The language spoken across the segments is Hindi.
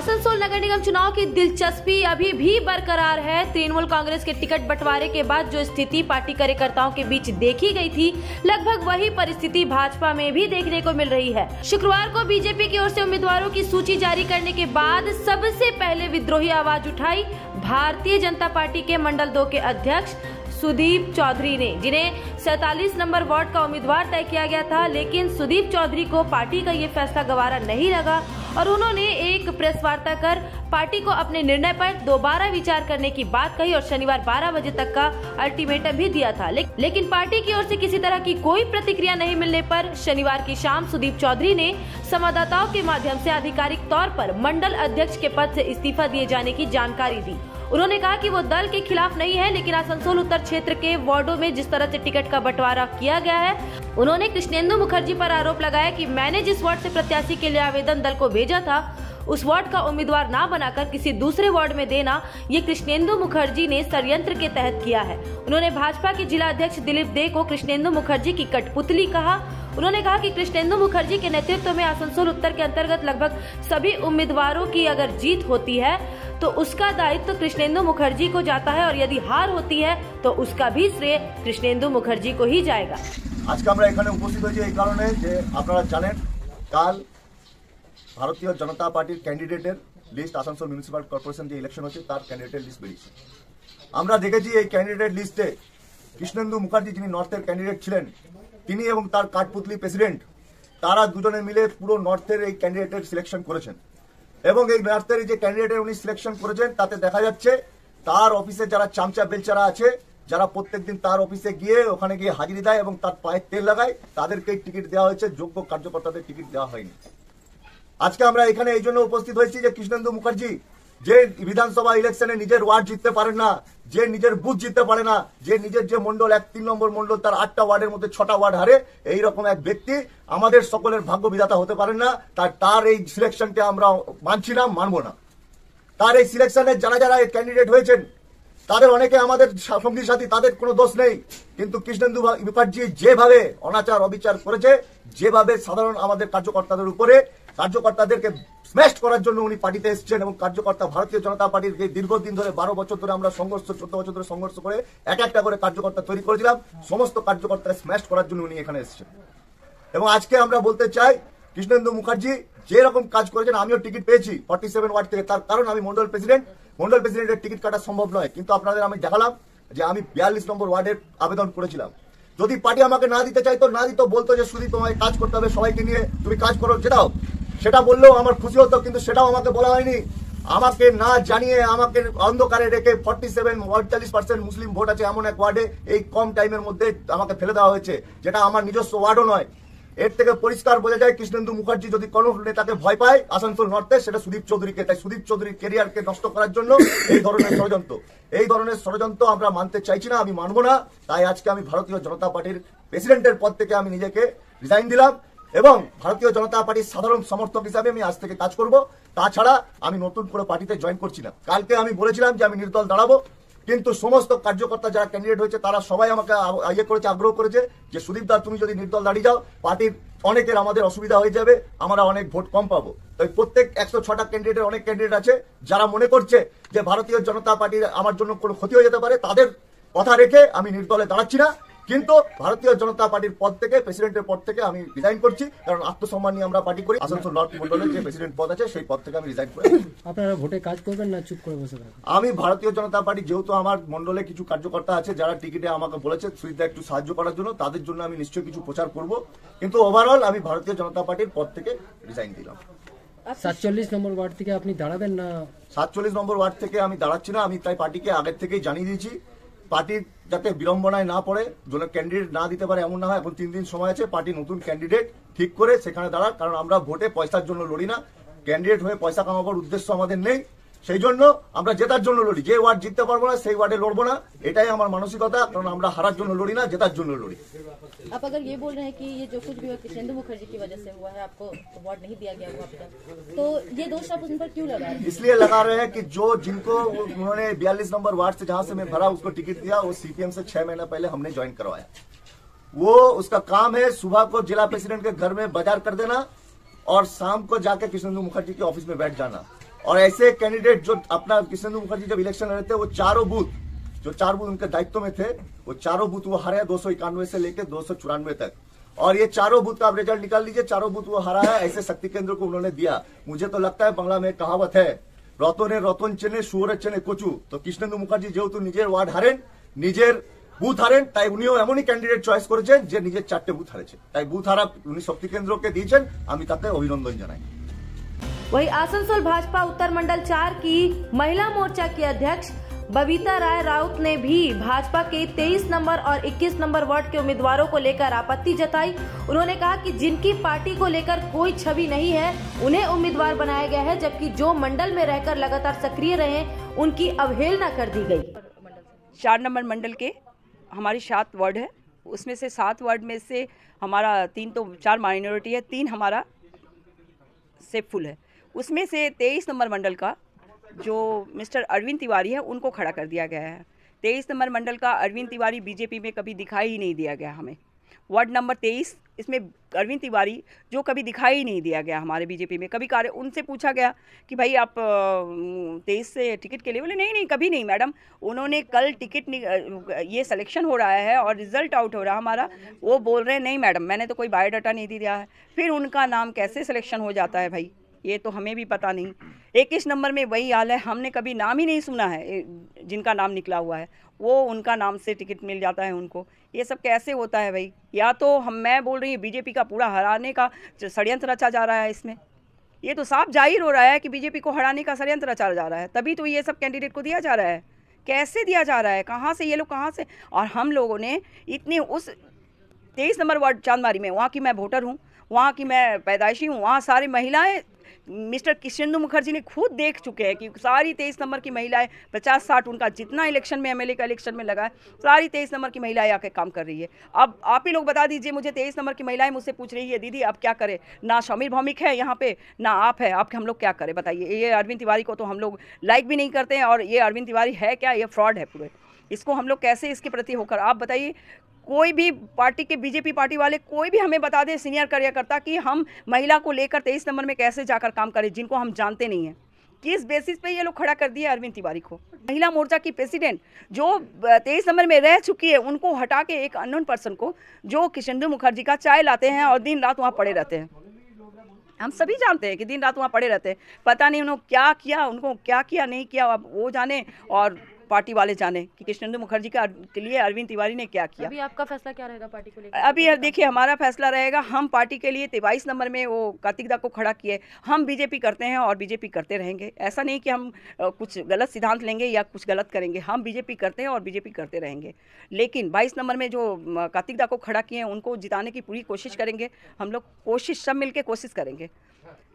आसनसोल नगर निगम चुनाव की दिलचस्पी अभी भी बरकरार है। तृणमूल कांग्रेस के टिकट बंटवारे के बाद जो स्थिति पार्टी कार्यकर्ताओं के बीच देखी गई थी, लगभग वही परिस्थिति भाजपा में भी देखने को मिल रही है। शुक्रवार को बीजेपी की ओर से उम्मीदवारों की सूची जारी करने के बाद सबसे पहले विद्रोही आवाज उठाई भारतीय जनता पार्टी के मंडल 2 के अध्यक्ष सुदीप चौधरी ने, जिन्हें 47 नंबर वार्ड का उम्मीदवार तय किया गया था। लेकिन सुदीप चौधरी को पार्टी का ये फैसला गवारा नहीं लगा और उन्होंने एक प्रेस वार्ता कर पार्टी को अपने निर्णय पर दोबारा विचार करने की बात कही और शनिवार 12 बजे तक का अल्टीमेटम भी दिया था। लेकिन पार्टी की ओर से किसी तरह की कोई प्रतिक्रिया नहीं मिलने पर शनिवार की शाम सुदीप चौधरी ने संवाददाताओं के माध्यम से आधिकारिक तौर पर मंडल अध्यक्ष के पद से इस्तीफा दिए जाने की जानकारी दी। उन्होंने कहा कि वो दल के खिलाफ नहीं है, लेकिन आसनसोल उत्तर क्षेत्र के वार्डों में जिस तरह से टिकट का बंटवारा किया गया है, उन्होंने कृष्णेंदु मुखर्जी पर आरोप लगाया कि मैंने जिस वार्ड से प्रत्याशी के लिए आवेदन दल को भेजा था, उस वार्ड का उम्मीदवार ना बनाकर किसी दूसरे वार्ड में देना, ये कृष्णेंदु मुखर्जी ने षड्यंत्र के तहत किया है। उन्होंने भाजपा के जिला अध्यक्ष दिलीप दे को कृष्णेंदु मुखर्जी की कठपुतली कहा। उन्होंने कहा कि कृष्णेंदु मुखर्जी के नेतृत्व में आसनसोल उत्तर के अंतर्गत लगभग सभी उम्मीदवारों की अगर जीत होती है तो उसका दायित्व कृष्णेंदु मुखर्जी को जाता है और यदि हार होती है तो उसका भी श्रेय कृष्णेंदु मुखर्जी को ही जाएगा। आज আমরা এখানে উপস্থিত হয়েছি এই কারণে যে আপনারা জানেন কাল ভারতীয় জনতা পার্টির ক্যান্ডিডেটের লিস্ট আসানসোল মিউনিসিপাল কর্পোরেশন যে ইলেকশন হচ্ছে তার ক্যান্ডিডেটের লিস্ট বেরিয়েছে। আমরা দেখেছি এই ক্যান্ডিডেট লিস্টে কৃষ্ণেন্দু মুখার্জি যিনি নর্থের ক্যান্ডিডেট ছিলেন তিনি এবং তার কাঠপুতলি প্রেসিডেন্ট তারা দুজনে মিলে পুরো নর্থের এই ক্যান্ডিডেটের সিলেকশন করেছেন এবং এই নর্থের যে ক্যান্ডিডেটের উনি সিলেকশন করেছেন তাতে দেখা যাচ্ছে তার অফিসে যারা চামচা বেলচারা আছে যারা প্রত্যেকদিন তার অফিসে গিয়ে ওখানে গিয়ে হাজিরি দেয় এবং তার পায়ে তেল লাগায় তাদেরকে টিকিট দেওয়া হয়েছে, যোগ্য কার্যকর্তাদের টিকিট দেওয়া হয়নি। আজকে আমরা এখানে এই জন্য উপস্থিত হয়েছি যে কৃষ্ণেন্দু মুখার্জি যে বিধানসভা ইলেকশনে নিজের ওয়ার্ড জিততে পারেন না, যে নিজের বুথ জিততে পারে না, যে নিজের যে মন্ডল 3 নম্বর মন্ডল তার 8টা ওয়ার্ডের মধ্যে 6টা ওয়ার্ড হারে, এইরকম এক ব্যক্তি আমাদের সকলের ভাগ্য বিধাতা হতে পারেন না। তার এই সিলেকশনকে আমরা মানছি না, মানব না। তার এই সিলেকশনে যারা যারা ক্যান্ডিডেট হয়েছেন তাদের অনেকে আমাদের সঙ্গী সাথী, তাদের কোনো দোষ নেই, কিন্তু কৃষ্ণেন্দু মুখার্জি যেভাবে অনাচার অবিচার করেছে, যেভাবে সাধারণ আমাদের কার্যকর্তাদের উপরে কার্যকর্তাদেরকে স্ম্যাশ করার জন্য উনি পার্টিতে এসেছেন এবং কার্যকর্তা ভারতীয় জনতা পার্টির দীর্ঘদিন ধরে 12 বছর ধরে আমরা সংঘর্ষ 14 বছর ধরে সংঘর্ষ করে একটা করে কার্যকর্তা তৈরি করেছিলাম, সমস্ত কার্যকর্তা স্ম্যাশ করার জন্য উনি এখানে এসেছেন। এবং আজকে আমরা বলতে চাই কৃষ্ণেন্দু মুখার্জি যেরকম কাজ করেছেন, আমিও টিকিট পেয়েছি 47 ওয়ার্ড থেকে, তার কারণ আমি মন্ডল প্রেসিডেন্টের টিকিট কাটা সম্ভব নয়, কিন্তু আপনাদের আমি দেখালাম যে আমি 42 নম্বর ওয়ার্ডের আবেদন করেছিলাম। যদি পার্টি আমাকে না দিতে চাইতো, না দিত, বলতো যে শুধু তোমায় কাজ করতে হবে, সবাইকে নিয়ে তুমি কাজ করো, যেটাও সেটা বললেও আমার খুশি হতো, কিন্তু সেটাও আমাকে বলা হয়নি। আমাকে না জানিয়ে আমাকে অন্ধকারে রেখে 47% মুসলিম ভোট আছে এমন এক ওয়ার্ডে এই কম টাইমের মধ্যে আমাকে ফেলে দেওয়া হয়েছে, যেটা আমার নিজস্ব ওয়ার্ডও নয়। এর থেকে পরিষ্কার বোঝা যায় কৃষ্ণেন্দু মুখার্জি যদি কোনো নেতাকে ভয় পায় আসানসোল নর্থে, সেটা সুদীপ চৌধুরীকে। তাই সুদীপ চৌধুরীর ক্যারিয়ারকে নষ্ট করার জন্য এই ধরনের ষড়যন্ত্র আমরা মানতে চাইছি না, আমি মানব না। তাই আজকে আমি ভারতীয় জনতা পার্টির প্রেসিডেন্টের পদ থেকে আমি নিজেকে রিজাইন দিলাম এবং ভারতীয় জনতা পার্টির সাধারণ সমর্থক হিসাবে আমি আজ থেকে কাজ করব। তাছাড়া আমি নতুন করে পার্টিতে জয়েন করছি না। কালকে আমি বলেছিলাম যে আমি নির্দল দাঁড়াবো, কিন্তু সমস্ত কার্যকর্তা যারা ক্যান্ডিডেট হয়েছে তারা সবাই আমাকে আগ্রহ করেছে যে সুদীপ দা তুমি যদি নির্দল দাঁড়িয়ে যাও পার্টির অনেকের আমাদের অসুবিধা হয়ে যাবে, আমরা অনেক ভোট কম পাবো। তাই প্রত্যেক 106টা ক্যান্ডিডেটের অনেক ক্যান্ডিডেট আছে যারা মনে করছে যে ভারতীয় জনতা পার্টির আমার জন্য কোনো ক্ষতি হয়ে যেতে পারে, তাদের কথা রেখে আমি নির্দলে দাঁড়াচ্ছি না। কিন্তু ভারতীয় জনতা পার্টির পদ থেকে, প্রেসিডেন্টের পদ থেকে আমি রিজাইন করছি, কারণ আত্মসম্মান নিয়ে আমরা পার্টি করি। আসানসোল নর্থ মন্ডলের যে প্রেসিডেন্ট পদ আছে সেই পদ থেকে আমি রিজাইন করি। আপনারা ভোটে কাজ করবেন না চুপ করে বসে থাকবেন? আমি ভারতীয় জনতা পার্টি, যেহেতু আমার মন্ডলে কিছু কার্যকর্তা আছে যারা টিকিটে আমাকে বলেছে সুবিধা একটু সাহায্য করার জন্য, তাদের জন্য আমি নিশ্চয়ই কিছু প্রচার করব, কিন্তু ওভারঅল আমি ভারতীয় জনতা পার্টির পদ থেকে রিজাইন দিলাম। 47 নম্বর ওয়ার্ড থেকে আপনি দাঁড়াবেন না? 47 নম্বর ওয়ার্ড থেকে আমি দাঁড়াচ্ছি না। আমি তাই পার্টিকে আগের থেকেই জানিয়ে দিয়েছি, পার্টির যাতে বিড়ম্বনায় না পড়ে, জন্য ক্যান্ডিডেট না দিতে পারে এমন না হয়। এখন 3 দিন সময় আছে, পার্টি নতুন ক্যান্ডিডেট ঠিক করে সেখানে দাঁড়াক, কারণ আমরা ভোটে পয়সার জন্য লড়ি না, ক্যান্ডিডেট হয়ে পয়সা কামাবার উদ্দেশ্য আমাদের নেই। সেই জন্য আমরা জেতার জন্য লড়ি, যে ওয়ার্ড জিততে পারবো না সেই ওয়ার্ডে লড়বো না, এটাই আমার মানসিকতা। কারণ আমরা হারার জন্য লড়ি না, জেতার জন্য লড়ি। आप अगर ये बोल रहे हैं कि ये जो कुछ भी कृष्णेंदु मुखर्जी की वजह से हुआ है, आपको अवार्ड नहीं दिया गया हुआ आपका, तो ये दोष आप उन पर क्यों लगा रहे हैं? इसलिए लगा रहे हैं कि जिनको उन्होंने 42 नंबर वार्ड से जहां से मैं भरा उसको टिकट दिया, वो सीपीएम से 6 महीना पहले हमने ज्वाइन करवाया। वो उसका काम है सुबह को जिला प्रेसिडेंट के घर में बाजार कर देना और शाम को जाके कृष्णेंदु मुखर्जी के ऑफिस में बैठ जाना। और ऐसे कैंडिडेट जो अपना कृष्णेंदु मुखर्जी जब इलेक्शन लड़ रहे थे, वो चारों बूथ, जो 4 बूथ उनके दायित्व में थे, वो चारों बूथ वो हारे 291 से लेकर 294 तक। और ये चारों बूथ का आप रिजल्ट निकाल लीजिए, चारों बूथ वो हरा है। ऐसे शक्ति केंद्र को उन्होंने दिया। मुझे तो लगता है बांग्ला में कहावत है, रतने रतन चेने शुअर चेने कचू। तो कृष्णेंदु मुखर्जी जेहेतु निजेर वार्ड हारेन, निजेर বুথ হারেন, তাই উনিও এমনই ক্যান্ডিডেট চয়েস করেছেন যে নিজের 4টে বুথ হারেছে, তাই বুথ হারা উনি শক্তি কেন্দ্রকে দিয়েছেন, আমি তাতে অভিনন্দন জানাই। वहीं आसनसोल भाजपा उत्तर मंडल 4 की महिला मोर्चा की अध्यक्ष बबीता राय राउत ने भी भाजपा के 23 नंबर और 21 नंबर वार्ड के उम्मीदवारों को लेकर आपत्ति जताई। उन्होंने कहा कि जिनकी पार्टी को लेकर कोई छवि नहीं है, उन्हें उम्मीदवार बनाया गया है, जबकि जो मंडल में रहकर लगातार सक्रिय रहे उनकी अवहेलना कर दी गई। 4 नंबर मंडल के हमारी 7 वार्ड है, उसमें से 7 वार्ड में से हमारा 3 तो 4 माइनॉरिटी है, 3 हमारा से फुल है। उसमें से 23 नंबर मंडल का जो मिस्टर अरविंद तिवारी है उनको खड़ा कर दिया गया है। 23 नंबर मंडल का अरविंद तिवारी बीजेपी में कभी दिखाई ही नहीं दिया गया हमें। वार्ड नंबर 23 इसमें अरविंद तिवारी जो कभी दिखाई ही नहीं दिया गया हमारे बीजेपी में। कभी कार्य उनसे पूछा गया कि भाई आप 23 से टिकट के लिए, बोले नहीं कभी नहीं मैडम। उन्होंने कल टिकट ये सिलेक्शन हो रहा है और रिजल्ट आउट हो रहा है हमारा, वो बोल रहे हैं नहीं मैडम मैंने तो कोई बायोडाटा नहीं दिया है। फिर उनका नाम कैसे सिलेक्शन हो जाता है भाई, ये तो हमें भी पता नहीं। 21 नंबर में वही हाल है, हमने कभी नाम ही नहीं सुना है, जिनका नाम निकला हुआ है वो उनका नाम से टिकट मिल जाता है उनको। ये सब कैसे होता है भाई? या तो मैं बोल रही हूँ बीजेपी का पूरा हराने का षड्यंत्र रचा जा रहा है इसमें। ये तो साफ जाहिर हो रहा है कि बीजेपी को हराने का षड्यंत्र रचा जा रहा है, तभी तो ये सब कैंडिडेट को दिया जा रहा है। कैसे दिया जा रहा है, कहाँ से ये लोग कहाँ से? और हम लोगों ने इतनी उस 23 नंबर वार्ड चांदमारी में, वहाँ की मैं वोटर हूँ, वहाँ की मैं पैदाइशी हूँ, वहाँ सारी महिलाएं मिस्टर कृष्णेंदु मुखर्जी ने खुद देख चुके हैं कि सारी 23 नंबर की महिलाएं 50-60 उनका जितना इलेक्शन में एमएलए का इलेक्शन में लगा है, सारी 23 नंबर की महिलाएं आके काम कर रही है। अब आप ही लोग बता दीजिए मुझे, 23 नंबर की महिलाएं मुझसे पूछ रही है दीदी आप क्या करें, ना समीर भौमिक है यहाँ पे ना आप है, आपके हम लोग क्या करें बताइए। ये अरविंद तिवारी को तो हम लोग लाइक भी नहीं करते हैं, और ये अरविंद तिवारी है क्या, ये फ्रॉड है पूरे। इसको हम लोग कैसे इसके प्रति होकर, आप बताइए कोई भी पार्टी के, बीजेपी पार्टी वाले कोई भी हमें बता दे सीनियर कार्यकर्ता कि हम महिला को लेकर 23 नंबर में कैसे जाकर काम करें, जिनको हम जानते नहीं हैं। किस बेसिस पे ये लोग खड़ा कर दिया अरविंद तिवारी को? महिला मोर्चा की प्रेसिडेंट जो 23 नंबर में रह चुकी है, उनको हटा के एक अननोन पर्सन को, जो कृष्णेंदु मुखर्जी का चाय लाते हैं और दिन रात वहाँ पड़े रहते हैं। हम सभी जानते हैं कि दिन रात वहाँ पड़े रहते हैं, पता नहीं उन्होंने क्या किया, उनको क्या किया नहीं किया, अब वो जाने और पार्टी वाले जाने कि कृष्णेंदु मुखर्जी के लिए अरविंद तिवारी ने क्या किया। अभी आपका फैसला क्या रहेगा पार्टी को लेकर? अभी देखिए हमारा फैसला रहेगा, हम पार्टी के लिए 23 नंबर में वो कार्तिक दा को खड़ा किए, हम बीजेपी करते हैं और बीजेपी करते रहेंगे। ऐसा नहीं कि हम कुछ गलत सिद्धांत लेंगे या कुछ गलत करेंगे, हम बीजेपी करते हैं और बीजेपी करते रहेंगे। लेकिन 22 नंबर में जो कार्तिक दा को खड़ा किए हैं उनको जिताने की पूरी कोशिश करेंगे हम लोग, कोशिश सब मिलकर कोशिश करेंगे।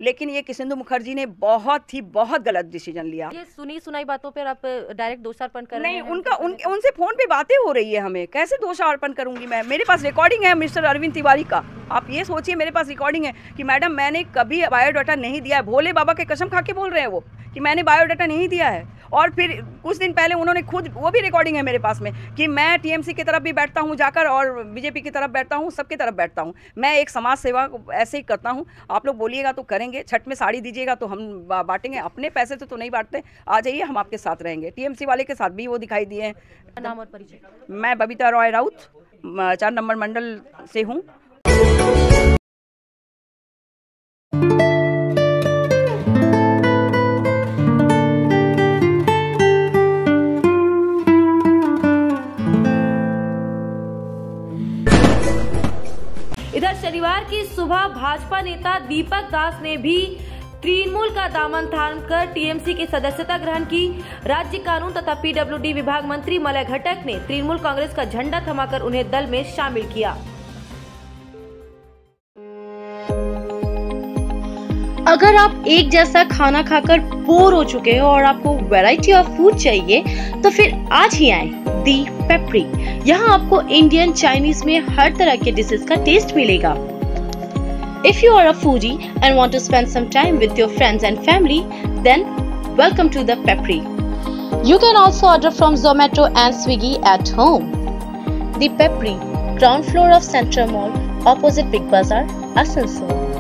लेकिन ये कृष्णेंदु मुखर्जी ने बहुत गलत डिसीजन लिया। ये सुनी सुनाई बातों पर आप डायरेक्ट दोषारोपण कर रहे हैं? नहीं, उनसे फोन पे बातें हो रही है, हमें कैसे दोषारोपण करूंगी मैं? मेरे पास रिकॉर्डिंग है मिस्टर अरविंद तिवारी का, आप ये सोचिए मेरे पास रिकॉर्डिंग है कि मैडम मैंने कभी बायोडाटा नहीं दिया है। भोले बाबा के कसम खा के बोल रहे हैं वो कि मैंने बायोडाटा नहीं दिया है। और फिर कुछ दिन पहले उन्होंने खुद, वो भी रिकॉर्डिंग है मेरे पास में, कि मैं टीएमसी की तरफ भी बैठता हूँ जाकर और बीजेपी की तरफ बैठता हूँ, सबकी तरफ बैठता हूँ। मैं एक समाज सेवा ऐसे ही करता हूँ। आप लोग बोलिएगा तो करेंगे, छठ में साड़ी दीजिएगा तो हम बांटेंगे, अपने पैसे से तो नहीं बांटते। आ जाइए, हम आपके साथ रहेंगे। टीएमसी वाले के साथ भी वो दिखाई दिए हैं। नाम और परिचय? मैं बबीता राय राउत 4 नंबर मंडल से हूँ। इधर शनिवार की सुबह भाजपा नेता दीपक दास ने भी तृणमूल का दामन थामकर टीएमसी की सदस्यता ग्रहण की। राज्य कानून तथा पीडब्ल्यूडी विभाग मंत्री मलय घटक ने तृणमूल कांग्रेस का झंडा थमाकर उन्हें दल में शामिल किया। अगर आप एक जैसा खाना खाकर बोर हो चुके हो और आपको वैरायटी ऑफ फूड चाहिए तो फिर आज ही आए दी पेपरी। यहाँ आपको इंडियन, चाइनीज में हर तरह के डिशेस का टेस्ट मिलेगा। If you are a foodie and want to spend some time with your friends and family, then welcome to the Pepri. You can also order from Zomato and Swiggy at home. The Pepri, ground floor of Central Mall, opposite Big Bazaar, Asansol.